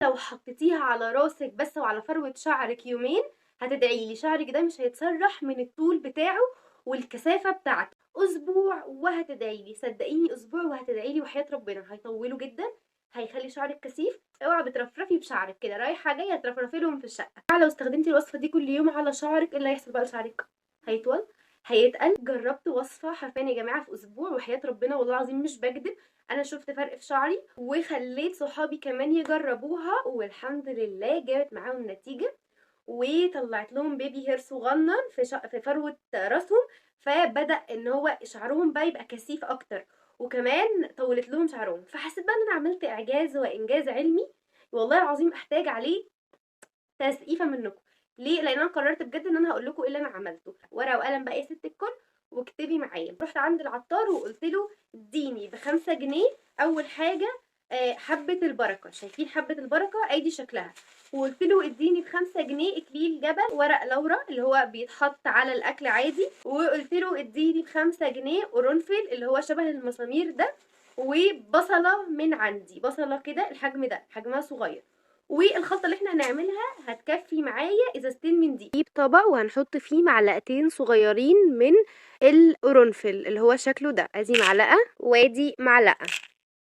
لو حطيتيها على راسك بس وعلى فروة شعرك يومين هتدعيلي شعرك ده مش هيتسرح من الطول بتاعه والكثافة بتاعته. اسبوع وهتدعيلي، صدقيني اسبوع وهتدعيلي وحياة ربنا هيطوله جدا، هيخلي شعرك كثيف. اوعى بترفرفي بشعرك كده رايحة جاية ترفرفي لهم في الشقة. لو استخدمتي الوصفة دي كل يوم على شعرك ايه اللي هيحصل بقى لشعرك؟ هيطول، هيتقل. جربت وصفة حرفيا يا جماعة في اسبوع وحياة ربنا والله العظيم مش بكدب، انا شفت فرق في شعري وخليت صحابي كمان يجربوها والحمد لله جابت معاهم نتيجة. وطلعت لهم بيبي هير صغنن في فروة راسهم، فبدأ ان هو شعرهم بقى يبقى كثيف اكتر، وكمان طولت لهم شعرهم. فحسيت بقى ان انا عملت اعجاز وانجاز علمي والله العظيم احتاج عليه تسقيفه منكم. ليه؟ لان انا قررت بجد ان انا هقول لكم ايه اللي انا عملته. ورقه وقلم بقى يا ست الكل واكتبي معايا. رحت عند العطار وقلت له اديني ب5 جنيه اول حاجه حبه البركه. شايفين حبه البركه ادي شكلها. وقلت له اديني ب5 جنيه اكليل جبل ورق لورا اللي هو بيتحط على الاكل عادي. وقلت له اديني ب5 جنيه قرنفل اللي هو شبه المسامير ده. وبصله من عندي، بصله كده الحجم ده حجمها صغير. والخلطه اللي احنا هنعملها هتكفي معايا ازازتين من دي. نجيب طبق وهنحط فيه معلقتين صغيرين من القرنفل اللي هو شكله ده، ادي معلقه وادي معلقه.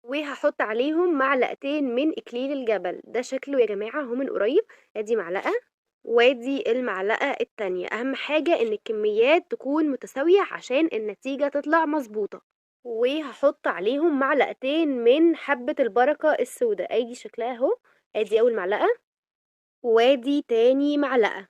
وهحط عليهم معلقتين من اكليل الجبل ده شكله يا جماعه اهو من قريب، ادي معلقه وادي المعلقه التانية. اهم حاجه ان الكميات تكون متساويه عشان النتيجه تطلع مظبوطه. وهحط عليهم معلقتين من حبه البركه السوداء ادي شكلها اهو، ادي اول معلقه وادي تاني معلقة.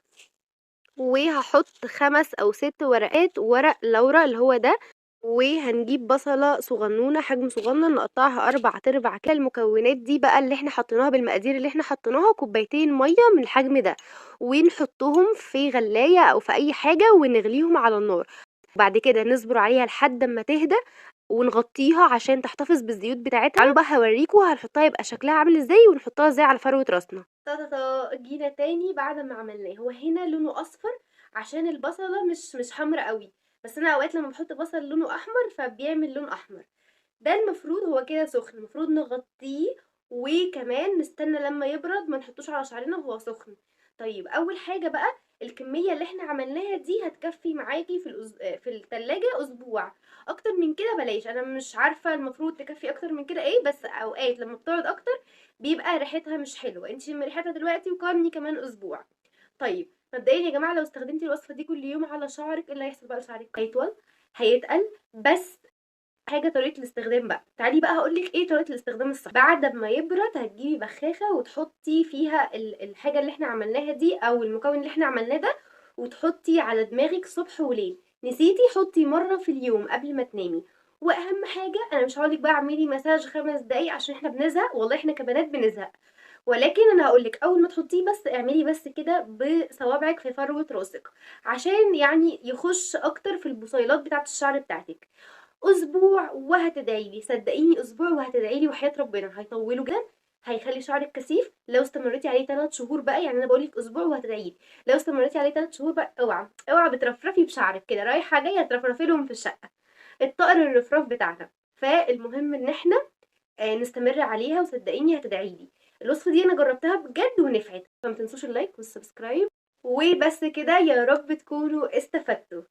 وهحط 5 أو 6 ورقات ورق لورا اللي هو ده. وهنجيب بصلة صغنونة حجم صغنن نقطعها 4 كده. المكونات دي بقى اللي احنا حطيناها بالمقادير اللي احنا حطيناها 2 كوباية مية من الحجم ده، ونحطهم في غلاية أو في أي حاجة ونغليهم على النار. بعد كده نصبر عليها لحد ما تهدى ونغطيها عشان تحتفظ بالزيوت بتاعتها. تعالوا بقى هوريكم هنحطها يبقى شكلها عامل ازاي ونحطها ازاي على فروة راسنا. جينا تاني بعد ما عملناه. هو هنا لونه اصفر عشان البصله مش حمرا قوي، بس انا اوقات لما بحط بصل لونه احمر فبيعمل لون احمر. ده المفروض هو كده سخن، المفروض نغطيه وكمان نستنى لما يبرد، ما نحطوش على شعرنا وهو سخن. طيب اول حاجه بقى الكميه اللي احنا عملناها دي هتكفي معاكي في التلاجة اسبوع. اكتر من كده بلاش، انا مش عارفه المفروض تكفي اكتر من كده ايه، بس اوقات لما بتقعد اكتر بيبقى ريحتها مش حلوه. انت شمي ريحتها دلوقتي وقارني كمان اسبوع. طيب مبدئيا يا جماعه لو استخدمتي الوصفه دي كل يوم على شعرك ايه اللي هيحصل بقى لشعرك؟ هيطول، هيتقل. بس حاجه طريقه الاستخدام بقى، تعالي بقى هقولك ايه طريقه الاستخدام الصح. بعد ما يبرد هتجيبي بخاخه وتحطي فيها الحاجه اللي احنا عملناها دي او المكون اللي احنا عملناه ده، وتحطي على دماغك صبح وليل. نسيتي حطي مره في اليوم قبل ما تنامي. واهم حاجه انا مش هقولك بقى اعملي مساج 5 دقايق عشان احنا بنزهق، والله احنا كبنات بنزهق، ولكن انا هقولك اول ما تحطيه بس اعملي بس كده بصوابعك في فروه راسك عشان يعني يخش اكتر في البصيلات بتاعه الشعر بتاعتك. اسبوع وهتدعيلي، صدقيني اسبوع وهتدعيلي وحياة ربنا هيطوله جدا، هيخلي شعرك كثيف. لو استمريتي عليه 3 شهور بقى، يعني انا بقولك اسبوع وهتدعيلي، لو استمريتي عليه 3 شهور بقى اوعى بترفرفي بشعرك كده رايحه جايه ترفرفي لهم في الشقه، الطقر الرفراف بتاعنا. فالمهم ان احنا نستمر عليها وصدقيني هتدعيلي. الوصفه دي انا جربتها بجد ونفعت، فما تنسوش اللايك والسبسكرايب. وبس كده، يا رب تكونوا استفدتوا.